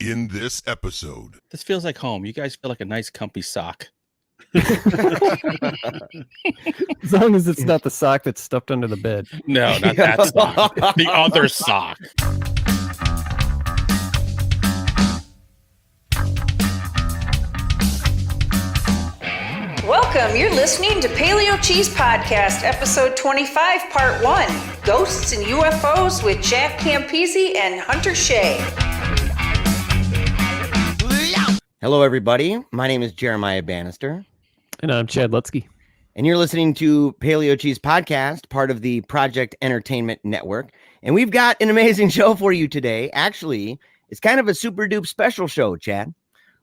In this episode, This feels like home. You guys feel like a nice comfy sock. As long as it's not the sock that's stuffed under the bed. No, not that sock. The other sock. Welcome. You're listening to Paleo Cheese Podcast, episode 25, part 1, Ghosts and UFOs with Jack Campisi and Hunter Shea. Hello, everybody. My name is Jeremiah Bannister. And I'm Chad Lutsky. And you're listening to Paleo Cheese Podcast, part of the Project Entertainment Network. And we've got an amazing show for you today. Actually, it's kind of a super duper special show, Chad.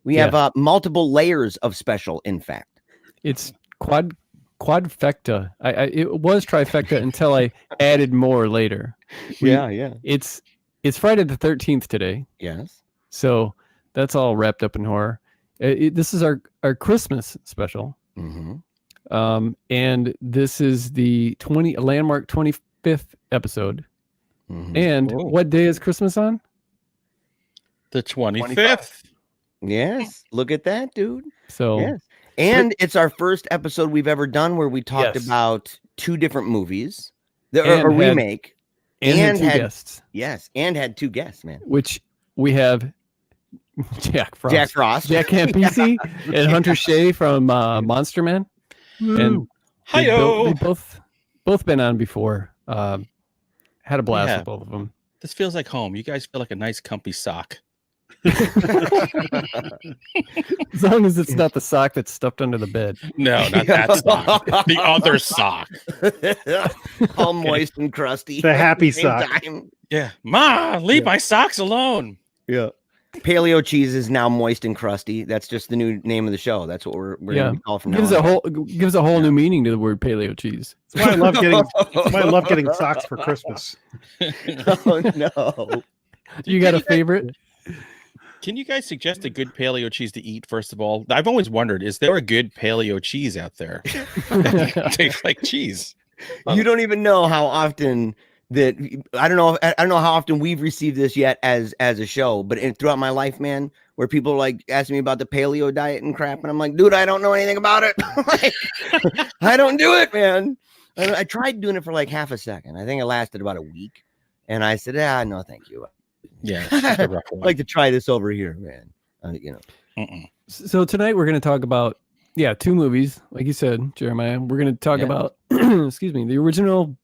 We have multiple layers of special, in fact. It's quadfecta. It was trifecta until I added more later. It's Friday the 13th today. Yes. So that's all wrapped up in horror. This is our Christmas special. Mm-hmm. And this is the landmark 25th episode. Mm-hmm. And what day is Christmas on? The 25th. Yes. Look at that, dude. So yes. And it's our first episode we've ever done where we talked about two different movies. A remake. And had two guests. Yes. And had two guests, man. Which we have Jack Frost, Jack Campisi, and Hunter Shea from Monster Man. And they both been on before. Had a blast with both of them. This feels like home. You guys feel like a nice comfy sock. As long as it's not the sock that's stuffed under the bed. No, not that sock. The other sock. All moist and crusty. The happy sock. Yeah. Ma, leave my socks alone. Yeah. Paleo cheese is now moist and crusty. That's just the new name of the show. That's what we're going to call from now on. Gives a whole new meaning to the word paleo cheese. That's why I love getting socks for Christmas. Oh no. You got a favorite? Can you guys suggest a good paleo cheese to eat, first of all? I've always wondered, is there a good paleo cheese out there? Tastes like cheese. You don't even know how often that I don't know how often we've received this yet as a show, but throughout my life, man, where people like ask me about the paleo diet and crap, and I'm like, dude, I don't know anything about it. I don't do it, man. I tried doing it for like half a second. I think it lasted about a week, and I said, no, thank you. Yeah, I'd like to try this over here, man. So tonight we're going to talk about two movies, like you said, Jeremiah. We're going to talk about excuse me, the original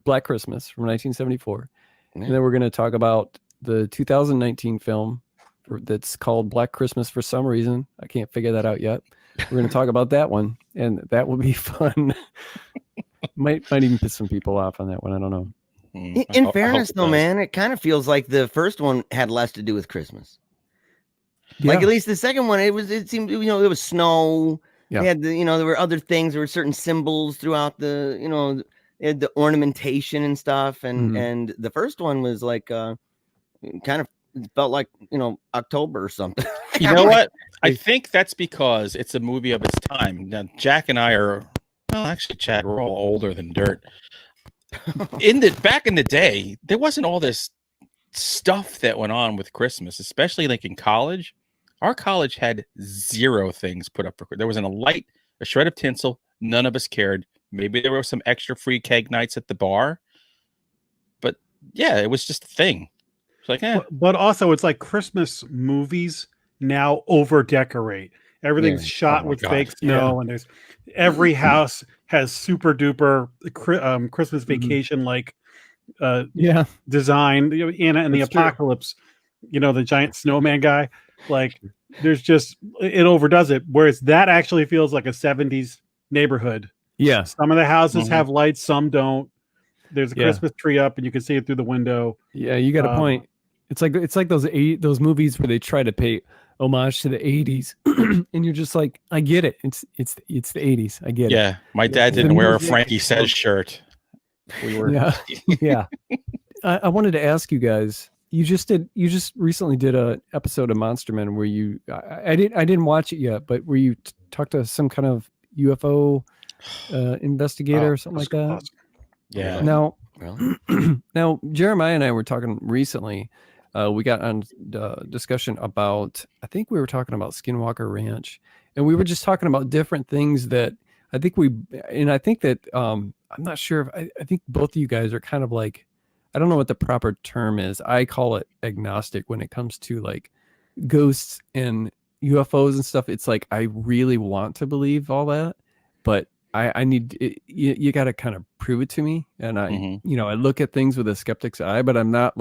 Black Christmas from 1974, and then we're going to talk about the 2019 film that's called Black Christmas for some reason. I can't figure that out yet. We're going to talk about that one, and that will be fun. might even piss some people off on that one. I don't know. In fairness, though, man, it kind of feels like the first one had less to do with Christmas. Like at least the second one, it seemed there was snow. Yeah. They had there were other things. There were certain symbols throughout the the ornamentation and stuff, and the first one was like kind of felt like October or something. You know what? I think that's because it's a movie of its time. Now, Jack and I are actually, Chad, we're all older than dirt. Back in the day, there wasn't all this stuff that went on with Christmas, especially like in college. Our college had zero things put up for. There wasn't a shred of tinsel. None of us cared. Maybe there were some extra free keg nights at the bar, but it was just a thing. It's like, but also it's like Christmas movies now over decorate. Everything's shot with fake snow, and there's every house has super duper Christmas vacation design. Anna and the Apocalypse, the giant snowman guy. Like there's just it overdoes it. Whereas that actually feels like a 70s neighborhood. Yeah, some of the houses have lights, some don't. There's a Christmas tree up, and you can see it through the window. Yeah, you got a point. It's like those movies where they try to pay homage to the 80s, and you're just like, I get it. It's the 80s. I get it. Yeah, my dad didn't wear a Frankie Says shirt. We were. Yeah. I wanted to ask you guys. You just recently did a episode of Monster Men where I didn't watch it yet, but where you talked to some kind of UFO investigator or something like that. Awesome. Yeah. Now, Jeremiah and I were talking recently we got on discussion about, I think we were talking about Skinwalker Ranch, and we were just talking about different things that I think that I'm not sure if I think both of you guys are kind of like, I don't know what the proper term is. I call it agnostic when it comes to like ghosts and UFOs and stuff. It's like I really want to believe all that, but I need it, you got to kind of prove it to me. And I I look at things with a skeptic's eye, but I'm not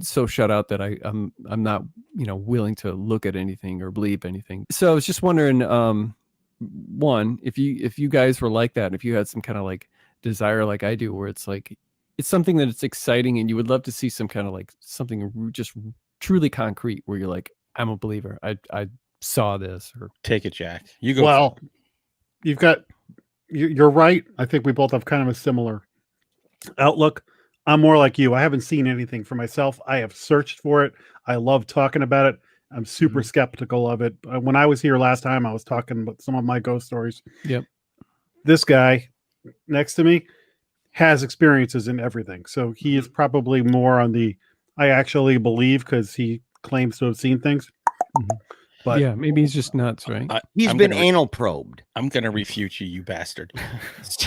so shut out that I'm not willing to look at anything or believe anything. So I was just wondering, one, if you guys were like that, if you had some kind of like desire like I do, where it's like it's something that it's exciting and you would love to see some kind of like something just truly concrete where you're like, I'm a believer. I saw this. Or take it, Jack. You go. Well, you're right. I think we both have kind of a similar outlook. I'm more like you. I haven't seen anything for myself. I have searched for it. I love talking about it. I'm super skeptical of it. When I was here last time, I was talking about some of my ghost stories. Yep. This guy next to me has experiences in everything. So he is probably more on the I actually believe because he claims to have seen things. But yeah, maybe he's just nuts, right? He's been anal probed. I'm going to refute you, you bastard. That's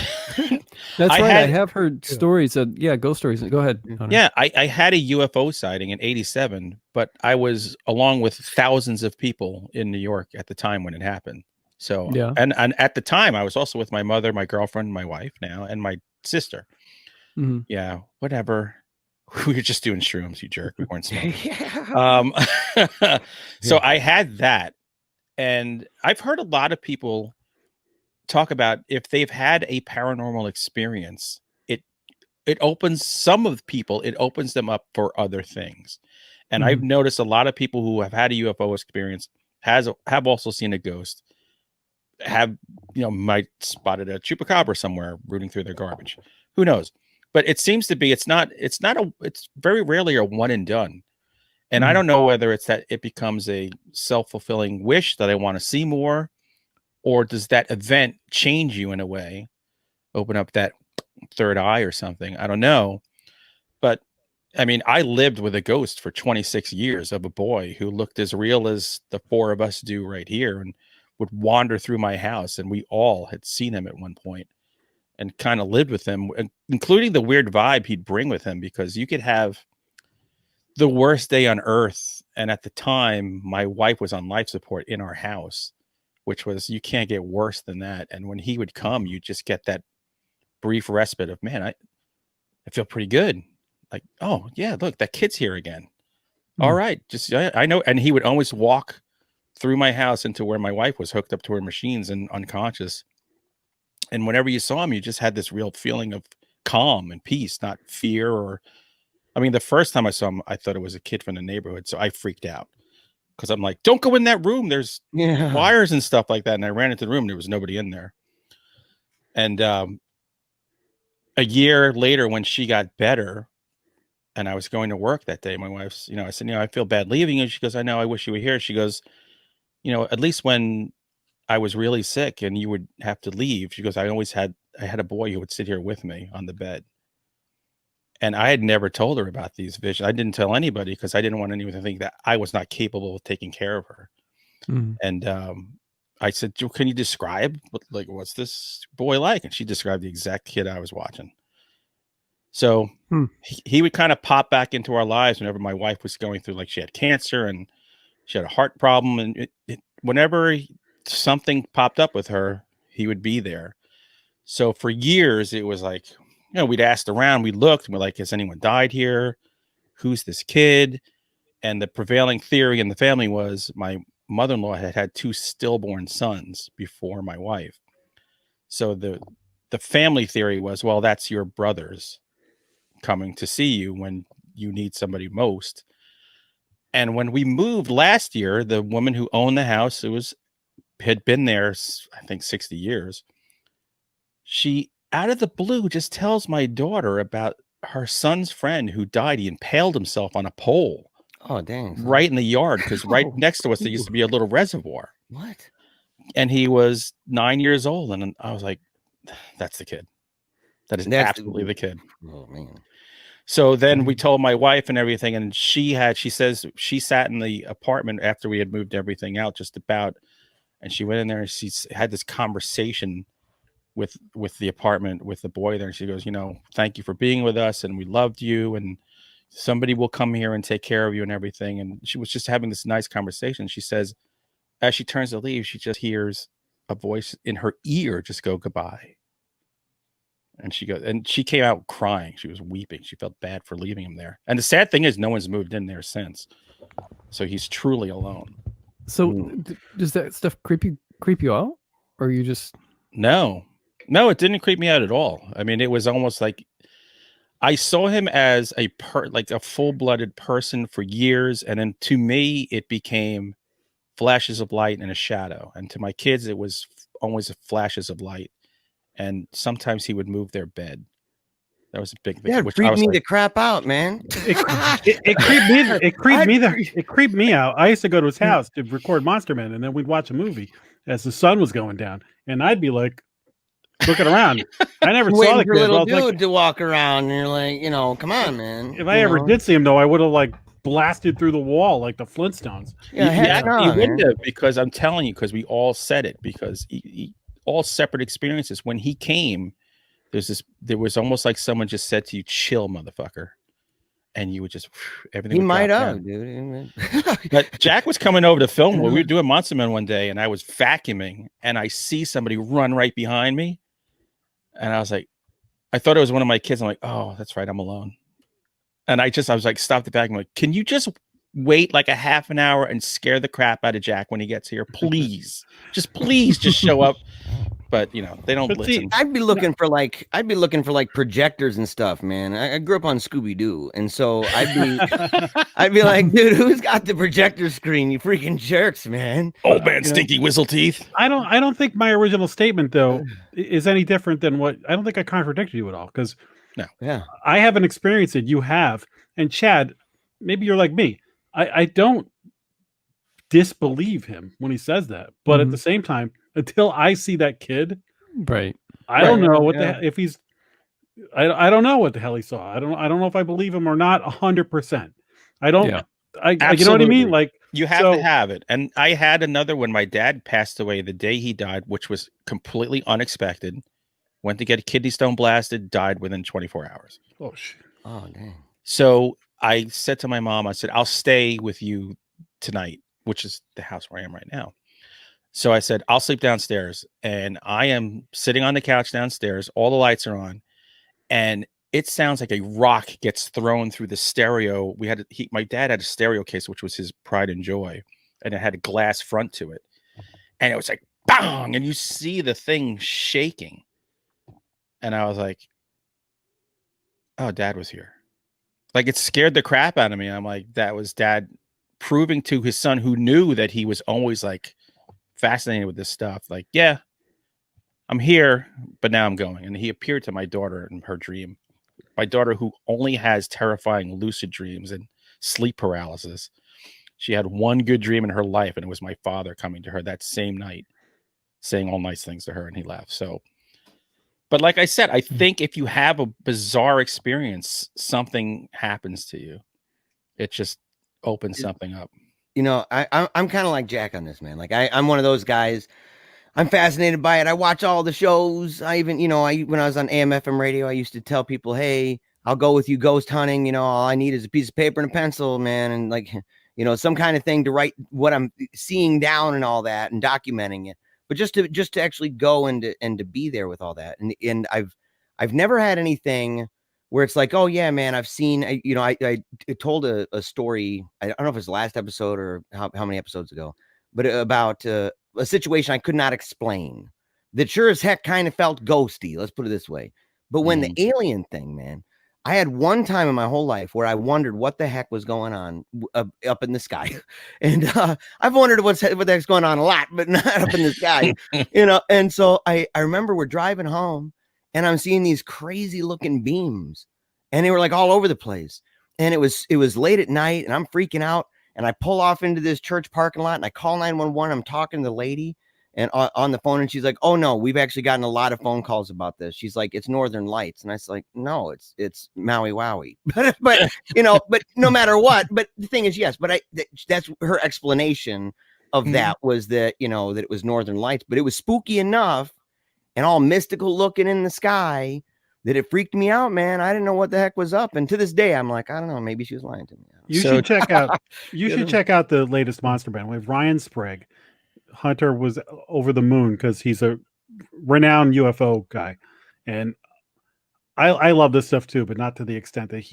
right. I have heard stories of, ghost stories. Go ahead, Hunter. Yeah, I had a UFO sighting in 87, but I was along with thousands of people in New York at the time when it happened. So, yeah. And at the time, I was also with my mother, my girlfriend, my wife now, and my sister. Yeah, whatever. We were just doing shrooms, you jerk. We weren't smoking. So I had that. And I've heard a lot of people talk about if they've had a paranormal experience, it opens some of people, it opens them up for other things. And I've noticed a lot of people who have had a UFO experience have also seen a ghost, might spotted a chupacabra somewhere rooting through their garbage. Who knows? But it seems to be, it's very rarely a one and done. And I don't know whether it's that it becomes a self-fulfilling wish that I want to see more, or does that event change you in a way, open up that third eye or something? I don't know. But I mean, I lived with a ghost for 26 years of a boy who looked as real as the four of us do right here and would wander through my house. And we all had seen him at one point and kind of lived with him, including the weird vibe he'd bring with him, because you could have the worst day on earth. And at the time, my wife was on life support in our house, which was, you can't get worse than that. And when he would come, you just get that brief respite of, man, I feel pretty good. Like, oh yeah, look, that kid's here again. All right. Just, I know. And he would always walk through my house into where my wife was hooked up to her machines and unconscious. And whenever you saw him, you just had this real feeling of calm and peace, not fear. Or, I mean, the first time I saw him, I thought it was a kid from the neighborhood. So I freaked out because I'm like, don't go in that room. There's wires and stuff like that. And I ran into the room. There was nobody in there. And a year later, when she got better and I was going to work that day, my wife's, I said, I feel bad leaving you. She goes, I know, I wish you were here. She goes, at least when I was really sick and you would have to leave, she goes, I had a boy who would sit here with me on the bed. And I had never told her about these visions. I didn't tell anybody because I didn't want anyone to think that I was not capable of taking care of her. And I said, can you describe what's this boy like? And she described the exact kid I was watching. So he would kind of pop back into our lives whenever my wife was going through, like she had cancer and she had a heart problem. And whenever something popped up with her, he would be there. So for years, it was like, we'd asked around, we looked, and we're like, has anyone died here? Who's this kid? And the prevailing theory in the family was my mother-in-law had two stillborn sons before my wife. So the family theory was, well, that's your brothers coming to see you when you need somebody most. And when we moved last year, the woman who owned the house, had been there, I think 60 years. She, out of the blue, just tells my daughter about her son's friend who died. He impaled himself on a pole. Oh, dang. Right in the yard, because right next to us, there used to be a little reservoir. What? And he was 9 years old. And I was like, that's the kid. That's absolutely the kid. Oh, man. So then we told my wife and everything, and she says she sat in the apartment after we had moved everything out just about, and she went in there and she had this conversation with the apartment with the boy there. And she goes, thank you for being with us, and we loved you, and somebody will come here and take care of you and everything. And she was just having this nice conversation. She says, as she turns to leave, she just hears a voice in her ear just go goodbye. And she came out crying. She was weeping. She felt bad for leaving him there. And the sad thing is no one's moved in there since. So he's truly alone. So does that stuff creep you out? Or you just... No, it didn't creep me out at all. I mean, it was almost like I saw him as a full-blooded person for years. And then to me, it became flashes of light and a shadow. And to my kids, it was always flashes of light. And sometimes he would move their bed. That was a big thing. Yeah, it freaked me the crap out, man. It creeped me out. I used to go to his house to record Monster Man, and then we'd watch a movie as the sun was going down, and I'd be like looking around. I never saw the kid. Little dude to walk around, and you're like, come on, man. If I ever did see him, though, I would have like blasted through the wall like the Flintstones. Yeah, he wouldn't have, because I'm telling you, because we all said it, because all separate experiences. When he came, there was almost like someone just said to you, chill, motherfucker. And you would just, everything. He might have, dude. But Jack was coming over to film when we were doing Monster Man one day, and I was vacuuming, and I see somebody run right behind me. And I was like, I thought it was one of my kids. I'm like, oh, that's right, I'm alone. And I was like, stop the vacuum. I'm like, can you just wait like a half an hour and scare the crap out of Jack when he gets here? Please just show up. But they don't listen. See, I'd be looking for like projectors and stuff, man. I grew up on Scooby-Doo, and so I'd be like, dude, who's got the projector screen? You freaking jerks, man. Old man Stinky Whistle Teeth. I don't think my original statement though is any different than what I don't think I contradicted you at all, because I haven't experienced it. You have. And Chad, maybe you're like me. I don't disbelieve him when he says that, but at the same time, until I see that kid, right? I don't know what if he's. I don't know what the hell he saw. I don't know if I believe him or not. 100%. I don't. Yeah. You know what I mean? Like, you have to have it. And I had another when my dad passed away the day he died, which was completely unexpected. Went to get a kidney stone blasted, died within 24 hours. Oh shit! Oh dang. So I said to my mom, I said, I'll stay with you tonight, which is the house where I am right now. So I said, I'll sleep downstairs, and I am sitting on the couch downstairs. All the lights are on, and it sounds like a rock gets thrown through the stereo. My dad had a stereo case, which was his pride and joy, and it had a glass front to it. And it was like, bang, and you see the thing shaking. And I was like, oh, Dad was here. Like, it scared the crap out of me. I'm like, that was Dad proving to his son, who knew that he was always like fascinated with this stuff. Like, yeah, I'm here, but now I'm going. And he appeared to my daughter in her dream. My daughter, who only has terrifying lucid dreams and sleep paralysis. She had one good dream in her life, and it was my father coming to her that same night, saying all nice things to her, and he left. So, but like I said, I think if you have a bizarre experience, something happens to you. It just opens something up. I'm kind of like Jack on this, man. Like I'm one of those guys. I'm fascinated by it. I watch all the shows. I even, when I was on AM/FM radio, I used to tell people, hey, I'll go with you ghost hunting. All I need is a piece of paper and a pencil, man. And like, some kind of thing to write what I'm seeing down and all that and documenting it. But just to actually go and to be there with all that. And I've never had anything where it's like, oh yeah, man, I've seen, I told a story. I don't know if it's the last episode or how many episodes ago, but about a situation I could not explain that sure as heck kind of felt ghosty. Let's put it this way. But when the alien thing, man, I had one time in my whole life where I wondered what the heck was going on up in the sky. And I've wondered what the heck's going on a lot, but not up in the sky, And so I remember we're driving home and I'm seeing these crazy looking beams and they were like all over the place. And it was late at night and I'm freaking out. And I pull off into this church parking lot and I call 911. I'm talking to the lady and on the phone, and she's like, "Oh no, we've actually gotten a lot of phone calls about this." She's like, "It's Northern Lights," and I was like, "No, it's Maui Wowie." but but no matter what. But the thing is, yes, but that's her explanation of that was that that it was Northern Lights, but it was spooky enough and all mystical looking in the sky that it freaked me out, man. I didn't know what the heck was up, and to this day, I'm like, I don't know, maybe she was lying to me. You should check out. You should check out the latest Monster Band with Ryan Sprague. Hunter was over the moon because he's a renowned UFO guy, and I love this stuff too, but not to the extent that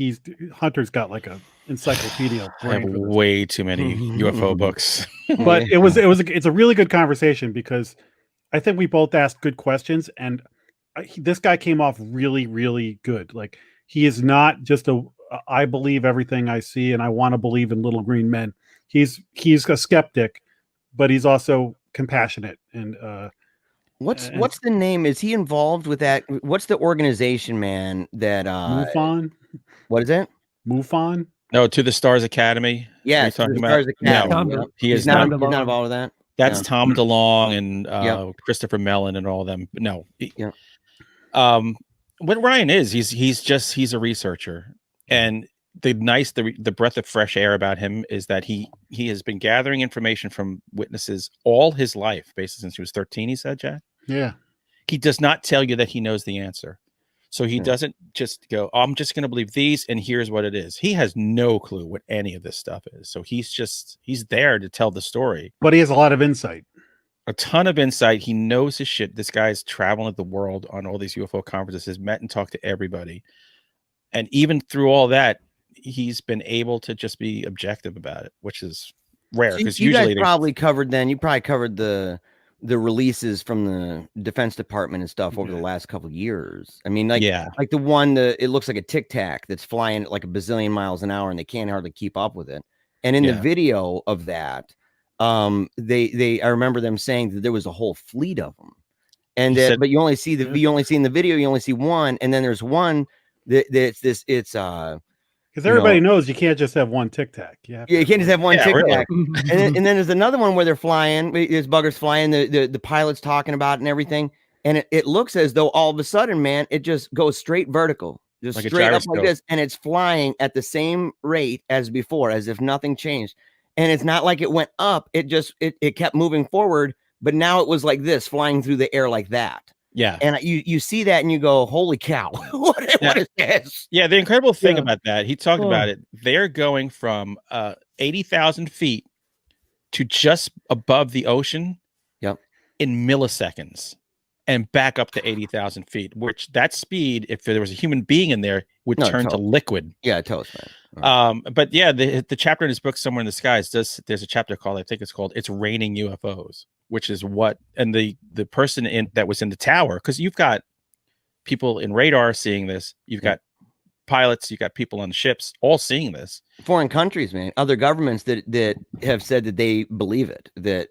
Hunter's got like a encyclopedia. I have way too many UFO books, but it's a really good conversation because I think we both asked good questions, and this guy came off really, really good. Like, he is not just I believe everything I see and I want to believe in little green men. He's a skeptic, but he's also compassionate. And what's the name? Is he involved with that? What's the organization, man? That MUFON? What is it? MUFON? No, To the Stars Academy. Yeah, To the Stars Academy. No, he's not involved with that. That's Tom DeLonge and Christopher Mellon and all of them. But no. What Ryan is, he's a researcher, and the breath of fresh air about him is that he has been gathering information from witnesses all his life, basically since he was 13. He said, Jack. Yeah. He does not tell you that he knows the answer, so he doesn't just go, "Oh, I'm just going to believe these, and here's what it is." He has no clue what any of this stuff is, so he's there to tell the story. But he has a lot of insight. A ton of insight. He knows his shit. This guy's traveling the world on all these UFO conferences, has met and talked to everybody. And even through all that, he's been able to just be objective about it, which is rare. Because you guys probably covered the releases from the Defense Department and stuff over the last couple of years. I mean, like the one, it looks like a Tic Tac that's flying at like a bazillion miles an hour and they can't hardly keep up with it. And in the video of that, I remember them saying that there was a whole fleet of them, and but you only see in the video, you only see one, and then there's one it's because everybody knows you can't just have one Tic Tac. You can't just have one Tic Tac. And then there's another one where they're flying. There's buggers flying. The pilot's talking about it and everything, and it looks as though all of a sudden, man, it just goes straight vertical, just like straight up like this, and it's flying at the same rate as before, as if nothing changed. And it's not like it went up. It just it kept moving forward, but now it was like this, flying through the air like that. Yeah. And you see that and you go, holy cow, what is this? Yeah, the incredible thing about that, he talked about it. They're going from 80,000 feet to just above the ocean in milliseconds and back up to 80,000 feet, which that speed, if there was a human being in there, would turn to liquid. Yeah, toast, man. But yeah, the chapter in his book, Somewhere in the Skies, there's a chapter called, I think it's called It's Raining UFOs, which is and the person that was in the tower, because you've got people in radar seeing this, you've got pilots, you've got people on ships all seeing this. Foreign countries, man, other governments that have said that they believe it. That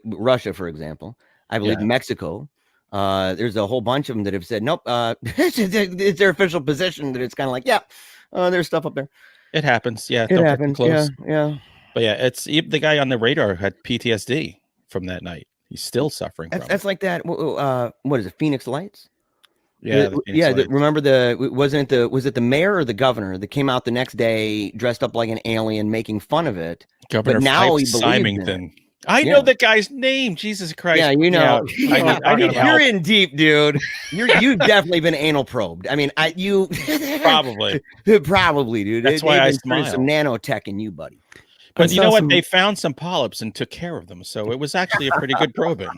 Russia, for example, I believe Mexico. There's a whole bunch of them that have said, nope, it's their official position that it's kind of like, there's stuff up there. It happens. Yeah. It happens. Close. Yeah. But yeah, it's the guy on the radar had PTSD from that night. He's still suffering. That's like that. What is it? Phoenix Lights? Yeah. Remember was it the mayor or the governor that came out the next day dressed up like an alien making fun of it? Governor Symington. I know the guy's name. Jesus Christ. Yeah, you know. You're in deep, dude. You've definitely been anal probed. I mean, probably, dude. That's why I smile. Some nanotech in you, buddy. But you know what? They found some polyps and took care of them, so it was actually a pretty good probing.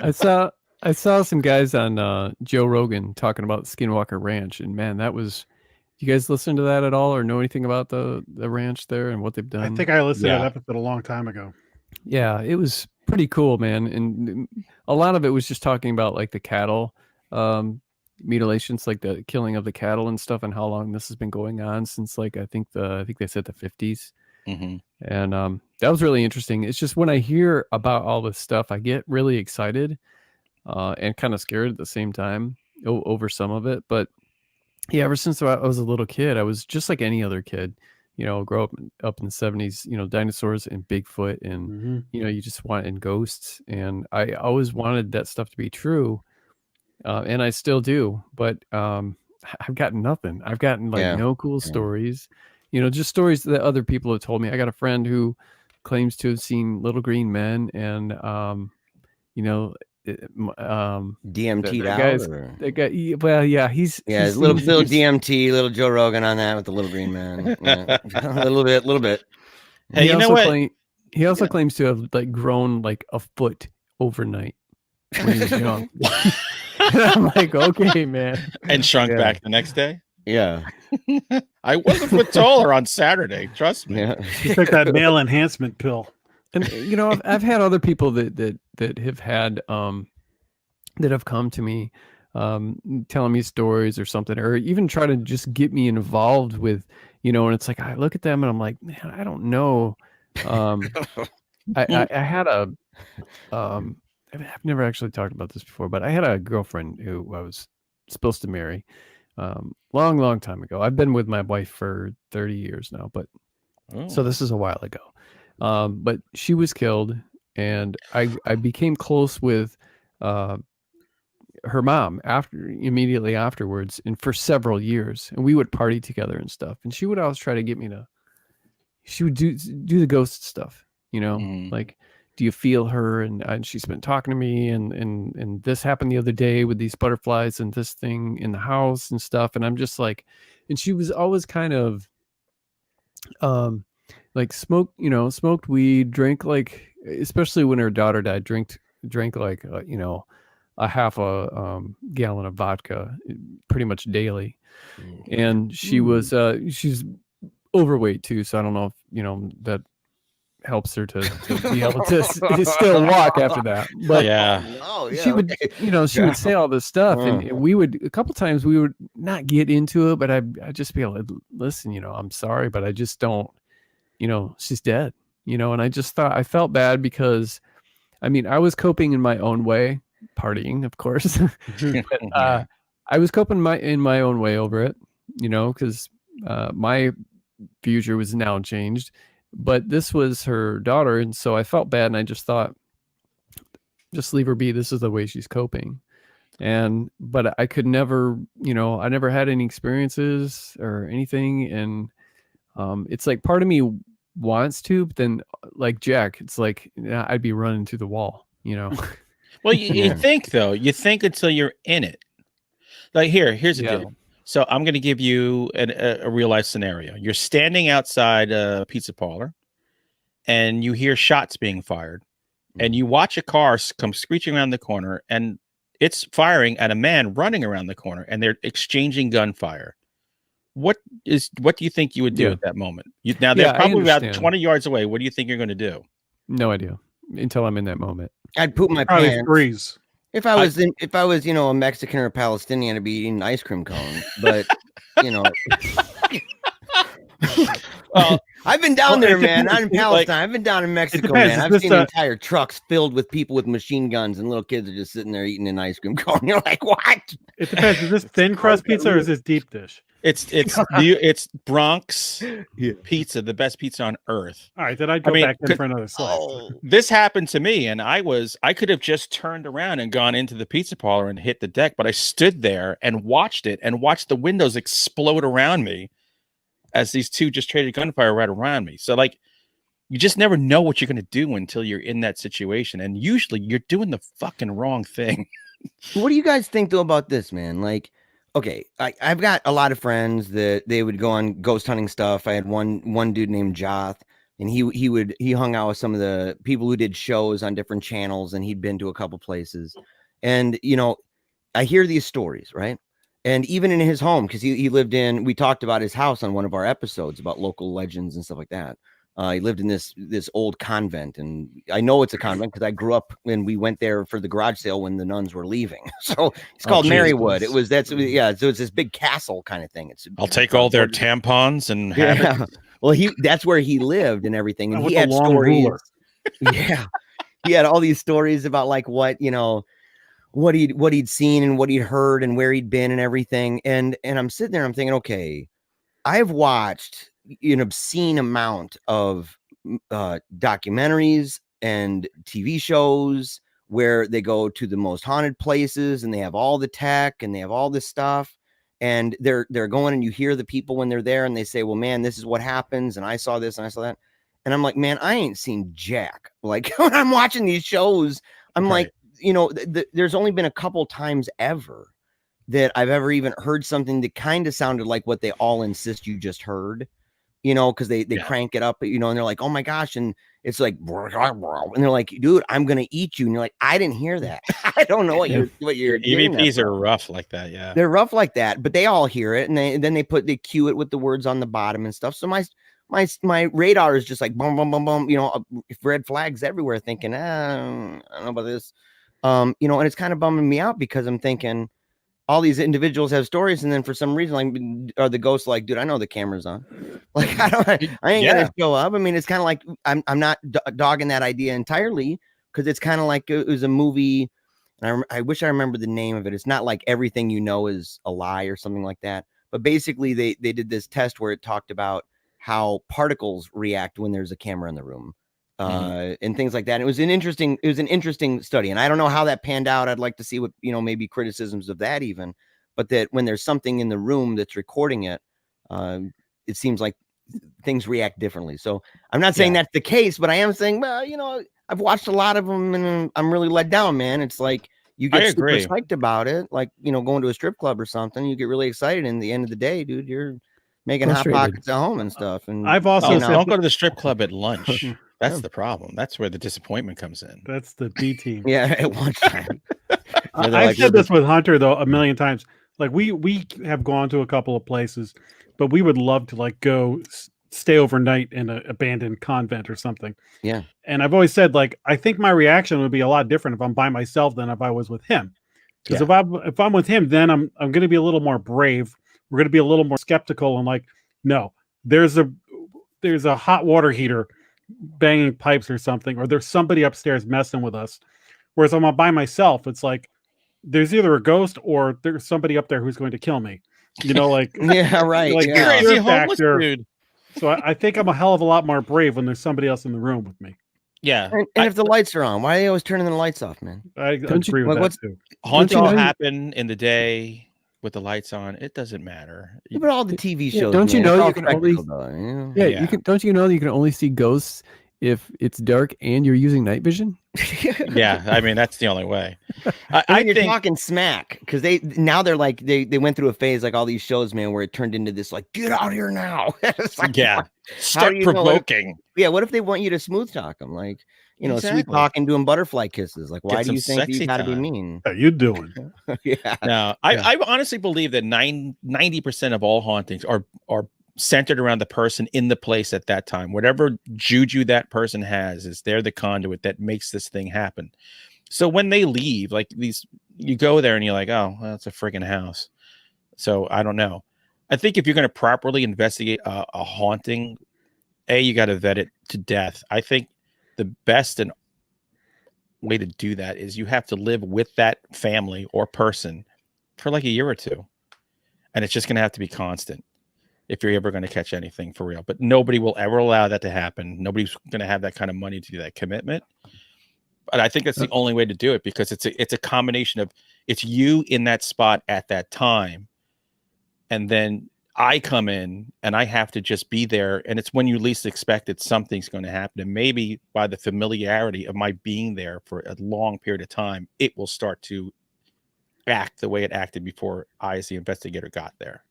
I saw some guys on Joe Rogan talking about Skinwalker Ranch, and man, that was. You guys listen to that at all, or know anything about the ranch there and what they've done? I think I listened to that episode a long time ago. Yeah, it was pretty cool, man. And a lot of it was just talking about like the cattle mutilations, like the killing of the cattle and stuff, and how long this has been going on since I think they said the 50s. Mm-hmm. And that was really interesting. It's just when I hear about all this stuff, I get really excited and kind of scared at the same time over some of it, but. Yeah, ever since I was a little kid, I was just like any other kid. grow up in the 70s, dinosaurs and Bigfoot and, you just want and ghosts. And I always wanted that stuff to be true. And I still do, but I've gotten nothing. I've gotten no cool stories, just stories that other people have told me. I got a friend who claims to have seen little green men and, DMT'd out. That guy, well, yeah, he's little DMT, little Joe Rogan on that with the little green man. Yeah. a little bit. Hey, you know what? He also claims to have grown a foot overnight when he was young. I'm like, okay, man. And shrunk back the next day. Yeah. I was a foot taller on Saturday. Trust me. Yeah. You took that male enhancement pill. And I've had other people that have had that have come to me telling me stories or something, or even try to just get me involved with, and it's like I look at them and I'm like, man, I don't know. I had I've never actually talked about this before, but I had a girlfriend who I was supposed to marry long time ago. I've been with my wife for 30 years now, but so this is a while ago. But she was killed, and I became close with her mom immediately afterwards, and for several years, and we would party together and stuff. And she would always try to get me to. She would do the ghost stuff, like, do you feel her? And she's been talking to me, and this happened the other day with these butterflies and this thing in the house and stuff. And I'm just like, and she was always kind of, smoked weed, drank especially when her daughter died, drank a half a gallon of vodka pretty much daily. And she was she's overweight too, so I don't know if that helps her to be able to still walk after that. But she would she would say all this stuff, and we would a couple times we would not get into it, but I'd just be able to listen, I'm sorry, but I just don't, she's dead, and I just thought I felt bad because I was coping in my own way, partying, of course. But, I was coping in my own way over it, because my future was now changed. But this was her daughter, and so I felt bad, and I just thought, just leave her be. This is the way she's coping. But I could never, I never had any experiences or anything, and it's like part of me wants to, but then like Jack, it's like I'd be running to the wall, Well, you think though, until you're in it. Like here's the deal. So I'm going to give you a real life scenario. You're standing outside a pizza parlor, and you hear shots being fired, and you watch a car come screeching around the corner, and it's firing at a man running around the corner, and they're exchanging gunfire. What do you think you would do at that moment? They're probably about 20 yards away. What do you think you're going to do? No idea until I'm in that moment. I'd poop my probably pants. Freeze. If I was a Mexican or a Palestinian, I'd be eating ice cream cones. But I've been down there, man. Not in Palestine. I've been down in Mexico, man. I've seen entire trucks filled with people with machine guns, and little kids are just sitting there eating an ice cream cone. You're like, what? It depends. Is this thin crust pizza or is this deep dish? It's Bronx pizza, the best pizza on earth. All right, then I'd go back in for another slice. This happened to me, and I could have just turned around and gone into the pizza parlor and hit the deck, but I stood there and watched it and watched the windows explode around me as these two just traded gunfire right around me. So you just never know what you're going to do until you're in that situation, and usually you're doing the fucking wrong thing. What do you guys think though about this, man? Like, okay, I've got a lot of friends that they would go on ghost hunting stuff. I had one dude named Joth, and he hung out with some of the people who did shows on different channels, and he'd been to a couple places. And I hear these stories, right? And even in his home, because he lived in, we talked about his house on one of our episodes about local legends and stuff like that. He lived in this old convent, and I know it's a convent because I grew up and we went there for the garage sale when the nuns were leaving. So it's called Marywood. So it's this big castle kind of thing. I'll take all their tampons and have it. Well, that's where he lived and everything, and he had stories. He had all these stories about like what he'd seen and what he'd heard and where he'd been and everything. And I'm sitting there, I'm thinking, okay, I've watched an obscene amount of documentaries and TV shows where they go to the most haunted places and they have all the tech and they have all this stuff, and they're going, and you hear the people when they're there and they say, well, man, this is what happens, and I saw this and I saw that, and I'm like, man, I ain't seen jack. Like, when I'm watching these shows, I'm like, there's only been a couple times ever that I've ever even heard something that kind of sounded like what they all insist you just heard, because they crank it up, and they're like, oh my gosh, and it's like, and they're like, dude, I'm gonna eat you, and you're like, I didn't hear that. I don't know what you're EVPs are rough like that. Yeah, they're rough like that, but they all hear it, and then they cue it with the words on the bottom and stuff. So my radar is just like boom, boom, boom, boom, red flags everywhere, thinking, I don't know about this, and it's kind of bumming me out because I'm thinking all these individuals have stories, and then for some reason, like, are the ghosts like, dude, I know the camera's on. Like, I ain't gonna show up. I mean, it's kind of like I'm not dogging that idea entirely, because it's kind of like it was a movie, and I wish I remember the name of it. It's not like Everything You Know Is a Lie or something like that, but basically they did this test where it talked about how particles react when there's a camera in the room. And things like that. And it was an interesting study, and I don't know how that panned out. I'd like to see what, maybe criticisms of that even, but that when there's something in the room that's recording it, it seems like things react differently. So I'm not saying that's the case, but I am saying, well, I've watched a lot of them and I'm really let down, man. It's like you get super psyched about it, like, going to a strip club or something. You get really excited, and at the end of the day, dude, you're making hot pockets at home and stuff. And I've also don't go to the strip club at lunch. That's the problem. That's where the disappointment comes in. That's the B team. Yeah, at one time. I've said this with Hunter though a million times. Like, we have gone to a couple of places, but we would love to like go stay overnight in an abandoned convent or something. Yeah. And I've always said, like, I think my reaction would be a lot different if I'm by myself than if I was with him. Because if I'm with him, then I'm going to be a little more brave. We're going to be a little more skeptical and like, no, there's a hot water heater banging pipes or something, or there's somebody upstairs messing with us. Whereas I'm by myself, it's like there's either a ghost or there's somebody up there who's going to kill me. Like yeah, right. Like crazy homeless dude. So I think I'm a hell of a lot more brave when there's somebody else in the room with me. Yeah, and if the lights are on, why are they always turning the lights off, man? I agree with that too. Haunting will happen in the day with the lights on. It doesn't matter. Yeah, but all the TV shows. Don't you know you can only? You can. Don't you know you can only see ghosts if it's dark and you're using night vision? Yeah, I mean that's the only way. I think you're talking smack, because they're like they went through a phase like all these shows, man, where it turned into this like, get out here now. Like, start provoking. What if they want you to smooth talk them, like, sweet talking, doing butterfly kisses? Like, why do you think you got to be mean? How you doing? Yeah. No, I honestly believe that 90% of all hauntings are centered around the person in the place at that time. Whatever juju that person has, is they're the conduit that makes this thing happen. So when they leave, like you go there and you're like, oh, well, it's a friggin' house. So I don't know. I think if you're going to properly investigate a haunting, you got to vet it to death. I think the best way to do that is you have to live with that family or person for like a year or two. And it's just going to have to be constant if you're ever going to catch anything for real. But nobody will ever allow that to happen. Nobody's going to have that kind of money to do that commitment. But I think that's the only way to do it, because it's a combination of, it's you in that spot at that time, and then I come in and I have to just be there, and it's when you least expect it, something's going to happen. And maybe by the familiarity of my being there for a long period of time, it will start to act the way it acted before I, as the investigator, got there.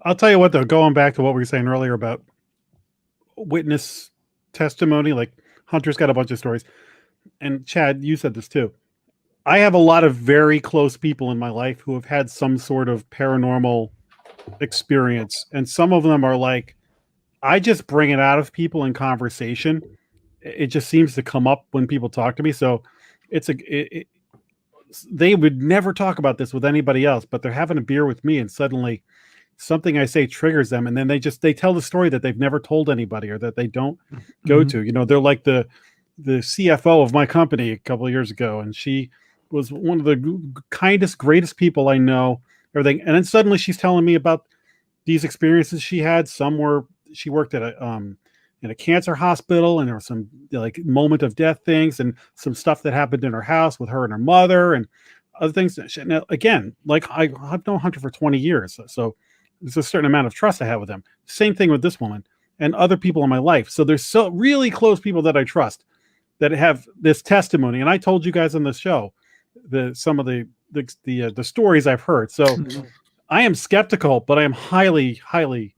I'll tell you what, though, going back to what we were saying earlier about witness testimony, like Hunter's got a bunch of stories, and Chad, you said this too. I have a lot of very close people in my life who have had some sort of paranormal experience, and some of them are like, I just bring it out of people in conversation. It just seems to come up when people talk to me. So they would never talk about this with anybody else, but they're having a beer with me, and suddenly something I say triggers them, and then they tell the story that they've never told anybody, or that they don't go to. They're like the CFO of my company a couple of years ago, and she was one of the kindest, greatest people I know, everything. And then suddenly she's telling me about these experiences she had. Some were she worked at a in a cancer hospital, and there was some like moment of death things and some stuff that happened in her house with her and her mother and other things. Now, again, like I've known Hunter for 20 years, so there's a certain amount of trust I have with him. Same thing with this woman and other people in my life. So there's so really close people that I trust that have this testimony. And I told you guys on the show some of the stories I've heard. So I am skeptical, but I am highly, highly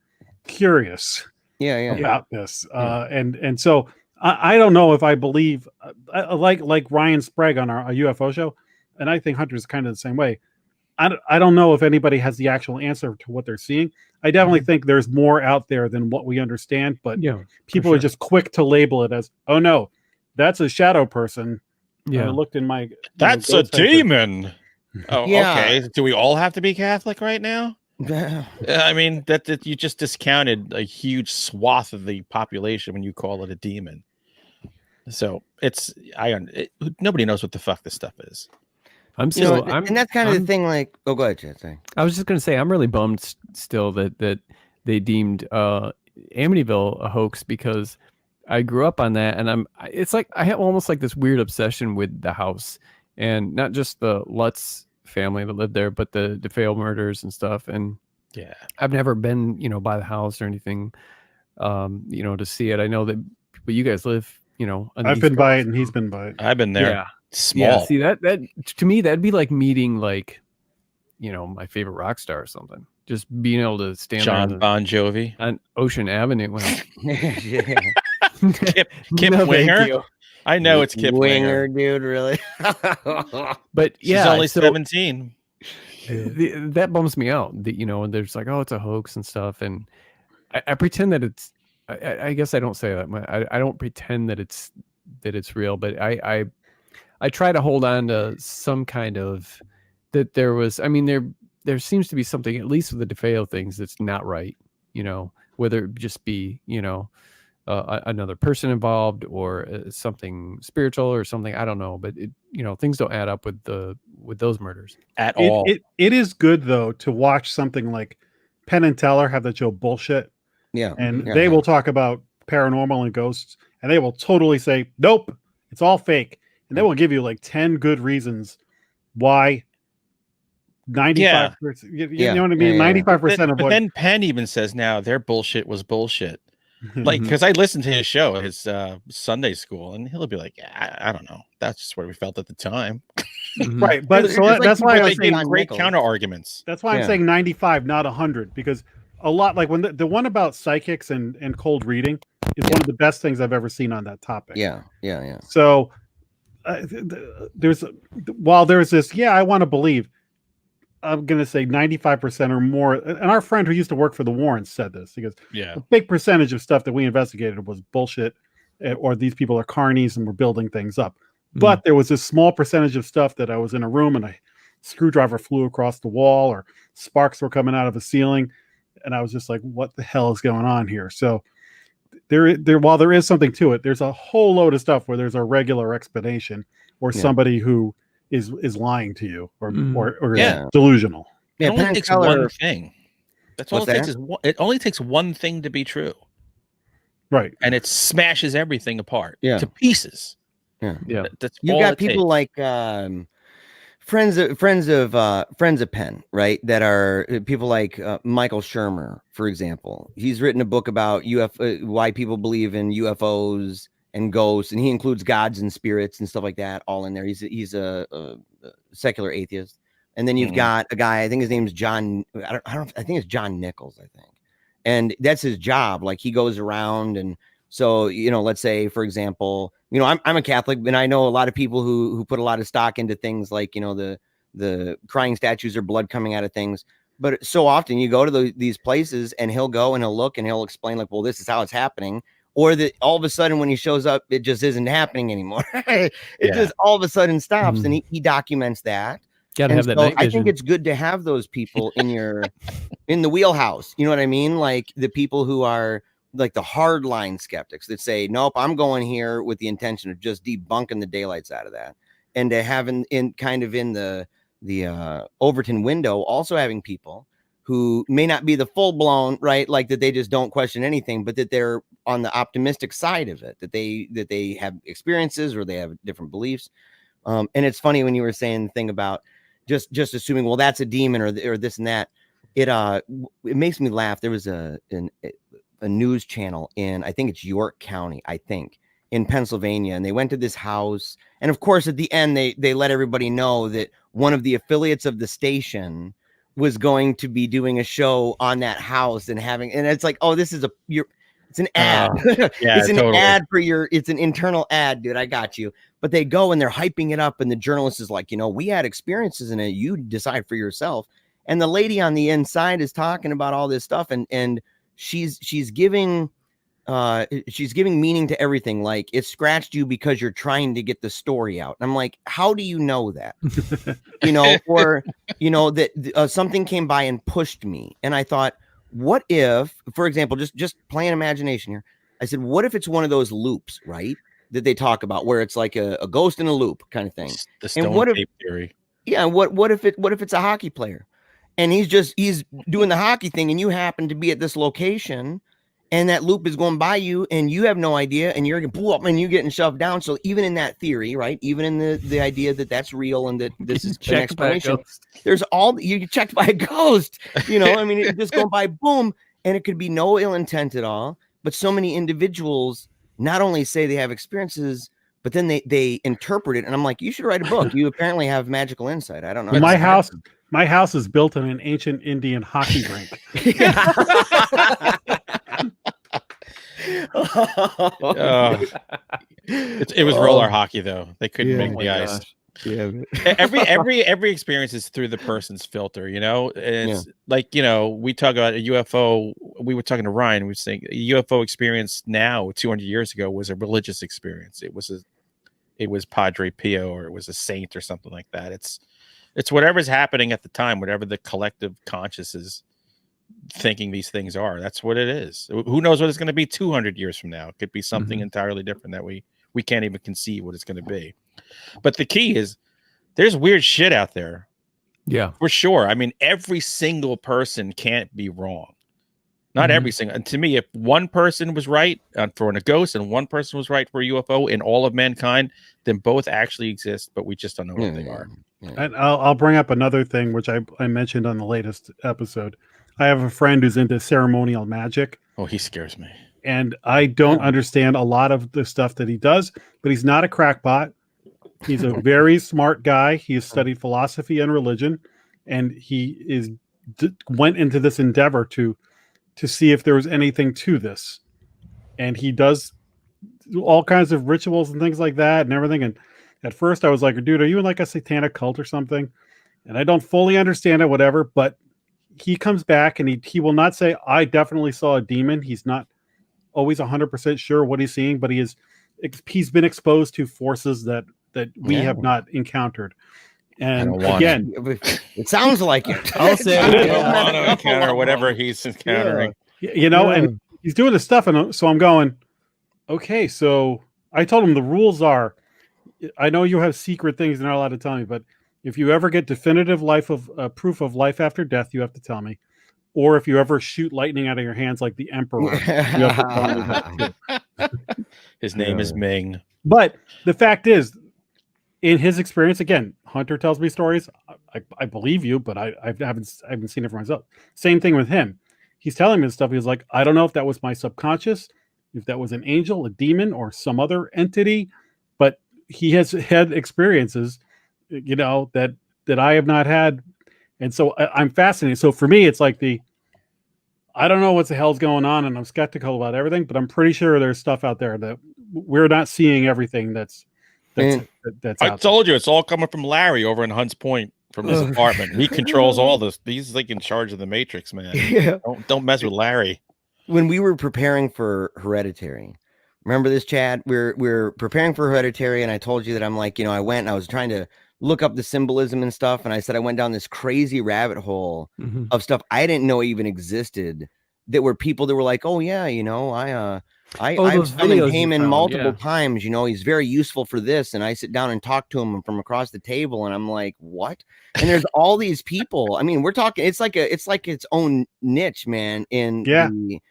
curious about this. And so I don't know if I believe like Ryan Sprague on our UFO show. And I think Hunter's kind of the same way. I don't know if anybody has the actual answer to what they're seeing. I definitely think there's more out there than what we understand, but people are just quick to label it as, oh no, that's a shadow person. I looked in my that's a demon. Okay. Do we all have to be Catholic right now? I mean, that you just discounted a huge swath of the population when you call it a demon. So nobody knows what the fuck this stuff is. And that's kind of the thing. Like, oh, go ahead, Chad. Sorry. I was just going to say, I'm really bummed still that they deemed Amityville a hoax, because I grew up on that, and it's like I have almost like this weird obsession with the house, and not just the Lutz family that lived there, but the DeFeo murders and stuff. And I've never been, by the house or anything, to see it. I know that, but you guys live, I've been by it, and he's been by it. I've been there. Yeah. Small. Yeah, see that to me that'd be like meeting my favorite rock star or something. Just being able to stand John Bon Jovi on Ocean Avenue. Kip Winger. I know it's Kip Winger, dude. Really? But she's only 17. That bums me out. That there's like, oh, it's a hoax and stuff, and I pretend that it's. I guess I don't say that. I don't pretend that it's real, but I try to hold on to some kind of that there was. I mean, there seems to be something, at least with the DeFeo things, that's not right. Whether it just be another person involved or something spiritual or something. I don't know, but things don't add up with those murders at all. It is good though to watch something like Penn and Teller have that show Bullshit. Yeah, and they will talk about paranormal and ghosts, and they will totally say, nope, it's all fake. And they will give you like 10 good reasons why 95%, you know what I mean? 95% of but then Penn even says now their bullshit was bullshit. Like, because I listened to his show, his Sunday school, and he'll be like, I don't know. That's just what we felt at the time. Right. But so that's why I'm saying great counter arguments. That's why I'm saying 95, not 100, because a lot, like when the one about psychics and cold reading is one of the best things I've ever seen on that topic. Yeah. So there's this, I want to believe, I'm going to say 95% or more. And our friend who used to work for the Warrens said this, because a big percentage of stuff that we investigated was bullshit, or these people are carnies and we're building things up. But there was this small percentage of stuff that I was in a room and a screwdriver flew across the wall, or sparks were coming out of a ceiling. And I was just like, what the hell is going on here? So while there is something to it, there's a whole load of stuff where there's a regular explanation, or somebody who is lying to you, or delusional. It only takes one thing. That's all it takes. It only takes one thing to be true, right? And it smashes everything apart to pieces. Yeah. That's you got people like friends of Penn, right? That are people like Michael Shermer, for example. He's written a book about why people believe in UFOs and ghosts, and he includes gods and spirits and stuff like that all in there. He's a secular atheist. And then you've got a guy, I think his name's John. I think it's John Nichols, I think. And that's his job. Like, he goes around, and so, let's say, for example, I'm a Catholic, and I know a lot of people who put a lot of stock into things like, the crying statues or blood coming out of things. But so often you go to these places, and he'll go and he'll look and he'll explain, like, well, this is how it's happening. Or that all of a sudden when he shows up, it just isn't happening anymore. It just all of a sudden stops, and he documents that. Gotta have that night vision. I think it's good to have those people in the wheelhouse. You know what I mean? Like the people who are like the hardline skeptics that say, nope, I'm going here with the intention of just debunking the daylights out of that. And to have in the Overton window, also having people who may not be the full blown, right? Like that they just don't question anything, but that they're on the optimistic side of it, that they have experiences or they have different beliefs. And it's funny when you were saying the thing about just assuming, well, that's a demon or this and that. It makes me laugh. There was a news channel in, I think it's York County, I think, in Pennsylvania, and they went to this house, and of course at the end they let everybody know that one of the affiliates of the station was going to be doing a show on that house and it's like, oh, this is it's an ad. Yeah, it's an totally. ad for it's an internal ad, dude. I got you. But they go and they're hyping it up, and the journalist is like, we had experiences in it. You decide for yourself. And the lady on the inside is talking about all this stuff, and she's giving meaning to everything. Like, it scratched you because you're trying to get the story out. And I'm like, how do you know that? Or that something came by and pushed me, and I thought, what if, for example, just playing imagination here, I said, what if it's one of those loops, right, that they talk about, where it's like a ghost in a loop kind of thing? The stone tape theory. Yeah, what if it's a hockey player, and he's doing the hockey thing, and you happen to be at this location, and that loop is going by you, and you have no idea, and you're and you're getting shoved down. So even in that theory, right, even in the idea that that's real and that this is an explanation, there's you get checked by a ghost. I mean, it just going by, boom, and it could be no ill intent at all. But so many individuals not only say they have experiences, but then they interpret it, and I'm like, you should write a book. You apparently have magical insight. I don't know. My house is built on an ancient Indian hockey rink. It was roller hockey, though. They couldn't make the ice. Yeah. every experience is through the person's filter, It's like, we talk about a UFO. We were talking to Ryan. We were saying a UFO experience now 200 years ago was a religious experience. It was Padre Pio, or it was a saint or something like that. It's whatever's happening at the time, whatever the collective conscious is thinking these things are. That's what it is. Who knows what it's going to be 200 years from now? It could be something entirely different that we can't even conceive what it's going to be. But the key is, there's weird shit out there. Yeah, for sure. I mean, every single person can't be wrong. Not every single. And to me, if one person was right for a ghost and one person was right for a UFO in all of mankind, then both actually exist, but we just don't know what they are. And I'll bring up another thing, which I mentioned on the latest episode. I have a friend who's into ceremonial magic. Oh, he scares me. And I don't understand a lot of the stuff that he does, but he's not a crackpot. He's a very smart guy. He has studied philosophy and religion, and he went into this endeavor to see if there was anything to this. And he does all kinds of rituals and things like that and everything. And at first I was like, dude, are you in like a satanic cult or something? And I don't fully understand it, whatever, but he comes back and he will not say, I definitely saw a demon. He's not always 100% sure what he's seeing, but he's been exposed to forces that we have not encountered. And again, it sounds like it. I'll say I don't encounter whatever he's encountering. And he's doing this stuff, and so I'm going, okay. So I told him the rules are, I know you have secret things you're not allowed to tell me, but if you ever get definitive proof of life after death, you have to tell me. Or if you ever shoot lightning out of your hands like the Emperor, you have to tell me that too. His name is Ming. But the fact is, in his experience, again, Hunter tells me stories. I believe you, but I haven't seen it for myself. Same thing with him. He's telling me this stuff. He's like, I don't know if that was my subconscious, if that was an angel, a demon, or some other entity, but he has had experiences, that I have not had. And so I'm fascinated. So for me, it's like I don't know what the hell's going on, and I'm skeptical about everything, but I'm pretty sure there's stuff out there that we're not seeing everything that's I told you, it's all coming from Larry over in Hunts Point from his apartment. He controls all this. He's like in charge of the Matrix, man. Yeah. Don't mess with Larry. When we were preparing for Hereditary, remember this, Chad? We're preparing for Hereditary, and I told you that I'm like, I went and I was trying to look up the symbolism and stuff, and I said I went down this crazy rabbit hole of stuff I didn't know even existed, that were people that were like, oh yeah, I've summoned Heyman multiple times. You know, he's very useful for this. And I sit down and talk to him from across the table, and I'm like, what? And there's all these people. I mean, we're talking. It's like its own niche, man. In the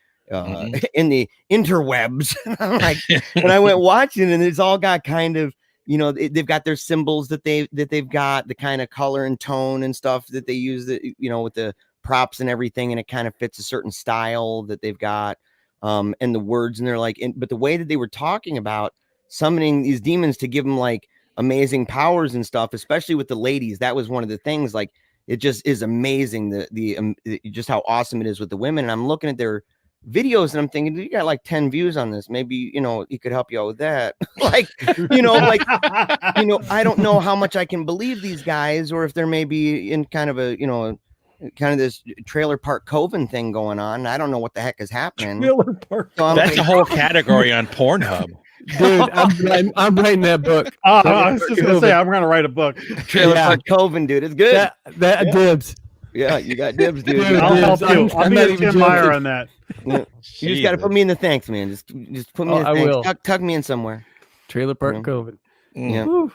interwebs. I'm like, and I went watching, and it's all got kind of, you know, they've got their symbols that they've got the kind of color and tone and stuff that they use, that, you know, with the props and everything, and it kind of fits a certain style that they've got, and the words, and they're like, but the way that they were talking about summoning these demons to give them like amazing powers and stuff, especially with the ladies, that was one of the things. Like, it just is amazing the just how awesome it is with the women. And I'm looking at their videos and I'm thinking, you got like 10 views on this, maybe, you know, he could help you out with that. Like, you know, like, you know, I don't know how much I can believe these guys, or if they're maybe in kind of a, you know, kind of this trailer park coven thing going on. I don't know what the heck is happening. Trailer park. So that's a whole category on Pornhub. Dude, I'm writing that book. I was just gonna say, I'm gonna write a book. Trailer park coven, dude, it's good. That dibs. Yeah, you got dibs, dude. I'll help you. I'll be a Tim Meyer on that. Yeah. You just got to put me in the thanks, man. Just put me in the thanks. Tuck me in somewhere. Trailer park COVID. Yeah.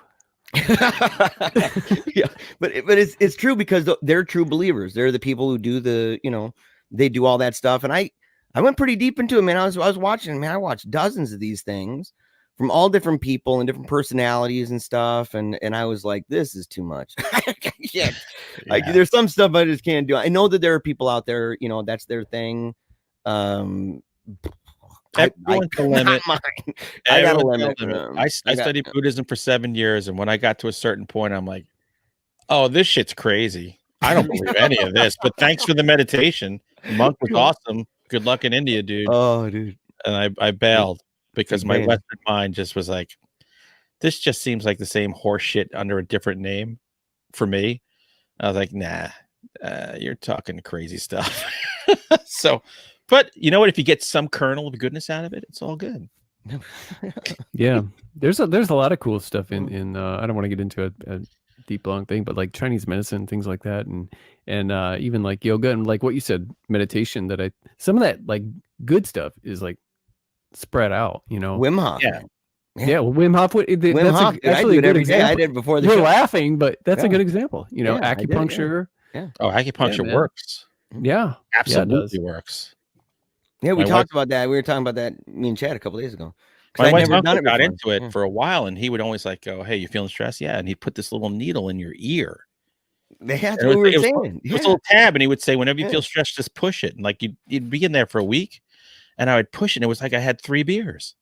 Yeah, but it's true, because they're true believers. They're the people who do the, you know, they do all that stuff. And I went pretty deep into it, man. I was watching, man. I watched dozens of these things from all different people and different personalities and stuff. And I was like, this is too much. Yeah. Like, there's some stuff I just can't do. I know that there are people out there, you know, that's their thing. Everyone's a limit. I got a limit. I studied Buddhism for 7 years, and when I got to a certain point, I'm like, oh, this shit's crazy. I don't believe any of this, but thanks for the meditation. The monk was awesome. Good luck in India, dude. Oh, dude. And I bailed because my Western mind just was like, this just seems like the same horse shit under a different name for me. I was like, nah, you're talking crazy stuff. So, but you know what? If you get some kernel of goodness out of it, it's all good. Yeah, there's a lot of cool stuff in I don't want to get into a deep long thing, but like Chinese medicine, things like that, and even like yoga and like what you said, meditation. Some of that like good stuff is like spread out. You know, Wim Hof. Yeah, well, Wim Hof. Wim Hof. I do it every day. I did before the show. You're laughing, but that's a good example. You know, acupuncture. Yeah. Oh, acupuncture works. Yeah, absolutely works. Yeah, we talked about that. We were talking about that, me and Chad, a couple days ago. My wife's uncle got into it for a while, and he would always like go, "Hey, you feeling stressed?" Yeah, and he'd put this little needle in your ear. That's what we were saying. It was a little tab, and he would say, "Whenever you feel stressed, just push it." And like you'd be in there for a week, and I would push it. And it was like I had 3 beers.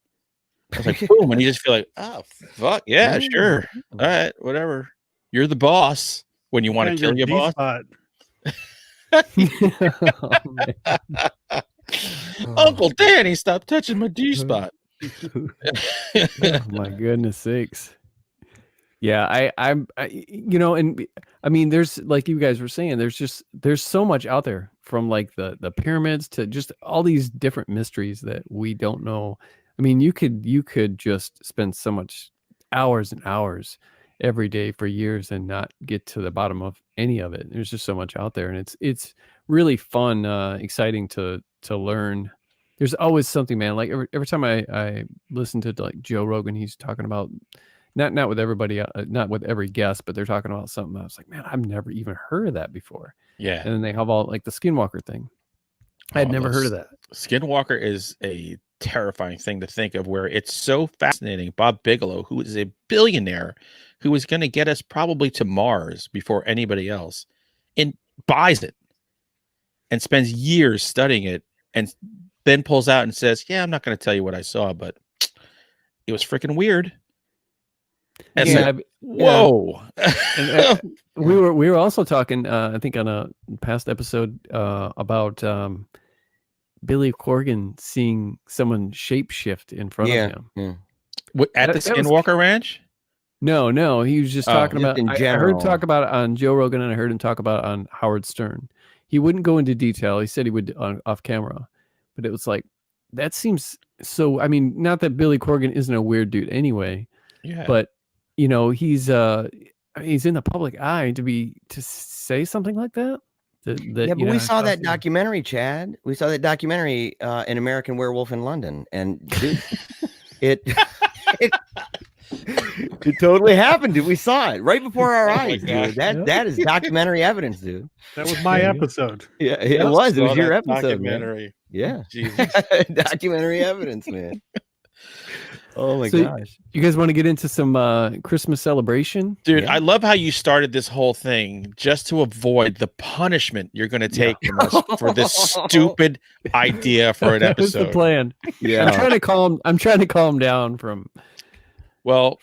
I was like, boom, and you just feel like, oh fuck, yeah, sure, all right, whatever. You're the boss when you want to kill your boss. Uncle Danny, stop touching my D spot. Oh, my goodness sakes. Yeah, I you know, and I mean, there's, like you guys were saying, there's so much out there, from like the pyramids to just all these different mysteries that we don't know. I mean, you could just spend so much hours and hours every day for years and not get to the bottom of any of it. There's just so much out there, and it's really fun, exciting to learn. There's always something, man. Like every time I listen to like Joe Rogan, he's talking about not with everybody, not with every guest, but they're talking about something. I was like, man, I've never even heard of that before. Yeah. And then they have all like the Skinwalker thing. I had never heard of that. Skinwalker is a terrifying thing to think of, where it's so fascinating. Bob Bigelow, who is a billionaire, who is going to get us probably to Mars before anybody else, and buys it and spends years studying it, and then pulls out and says, yeah, I'm not going to tell you what I saw, but it was freaking weird. And like, whoa. And, we were also talking, I think on a past episode, about Billy Corgan seeing someone shapeshift in front of him. Yeah. At the Skinwalker Ranch? No, he was just talking about. In I heard him talk about it on Joe Rogan, and I heard him talk about it on Howard Stern. He wouldn't go into detail. He said he would off camera, but it was like, that seems so. I mean, not that Billy Corgan isn't a weird dude anyway, but you know, he's in the public eye to say something like that. Yeah, but we saw that documentary, Chad. We saw that documentary, An American Werewolf in London, and dude, it totally happened, dude. We saw it right before our eyes, dude. That is documentary evidence, dude. That was my episode. Yeah, it was. It was your episode, documentary. Man. Yeah, Jesus. Documentary evidence, man. Oh my gosh! You guys want to get into some Christmas celebration, dude? Yeah. I love how you started this whole thing just to avoid the punishment you're going to take from us for this stupid idea for an episode. That's the plan. Yeah, I'm trying to calm down from. Well,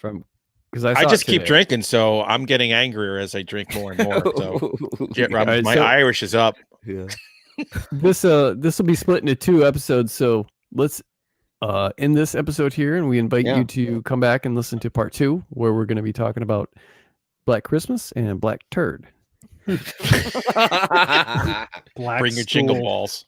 because I just keep drinking, so I'm getting angrier as I drink more and more. So my Irish is up. Yeah. This will be split into 2 episodes. So let's end this episode here, and we invite you to come back and listen to part 2, where we're going to be talking about Black Christmas and Black Turd. Bring your jingle balls.